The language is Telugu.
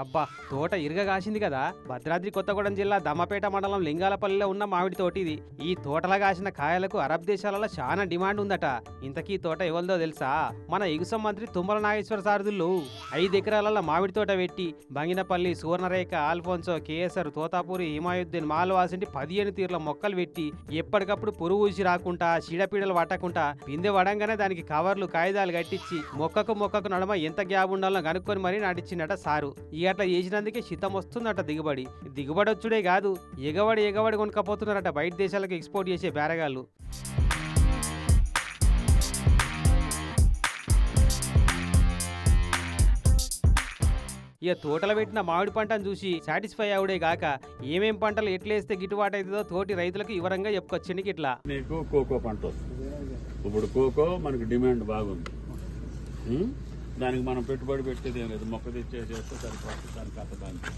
అబ్బా తోట ఇరుగ కాసింది కదా. భద్రాద్రి కొత్తగూడెం జిల్లా దమ్మపేట మండలం లింగాలపల్లిలో ఉన్న మామిడి తోట ఇది. ఈ తోటలో కాసిన కాయలకు అరబ్ దేశాలలో చాలా డిమాండ్ ఉందట. ఇంతకీ తోట ఎవరిదో తెలుసా? మన ఎగుసం మంత్రి తుమ్మల నాగేశ్వర సారథులు 5 ఎకరాలలో మామిడి తోట పెట్టి బంగినపల్లి, సువర్ణరేఖ, ఆల్ఫోన్సో, కేఎస్ఆర్, తోతాపూరి, హిమాయుద్దీన్, మాల్వాసింటి 15 తీర్ల మొక్కలు పెట్టి ఎప్పటికప్పుడు పురుగు ఊసి రాకుండా చీడపీడలు పట్టకుండా పిందె వడంగానే దానికి కవర్లు కాగితాలు కట్టించి మొక్కకు నడమ ఎంత గ్యాప్ ఉండాలో కనుక్కొని మరీ నాటిచ్చిందట సారు. ఈ అట్లా చేసినందుకే శితం వస్తుందట దిగుబడి వచ్చుడే కాదు, ఎగబడి కొనుక్కపోతున్నారట బయట దేశాలకు ఎక్స్పోర్ట్ చేసే బేరగాళ్ళు. ఇక తోటలో పెట్టిన మామిడి పంటను చూసి సాటిస్ఫై అవుడే గాక ఏమేం పంటలు ఎట్లేస్తే గిట్టుబాటు అవుతుందో తోటి రైతులకు వివరంగా చెప్పుకొచ్చింది. ఇట్లా నీకు కోకో పంట వస్తుంది. ఇప్పుడు కోకో మనకి డిమాండ్ బాగుంది. దానికి మనం పెట్టుబడి పెట్టేది ఏం లేదు, మొక్క తెచ్చేసేస్తే సరిపోతుంది. దాని కథ దానికి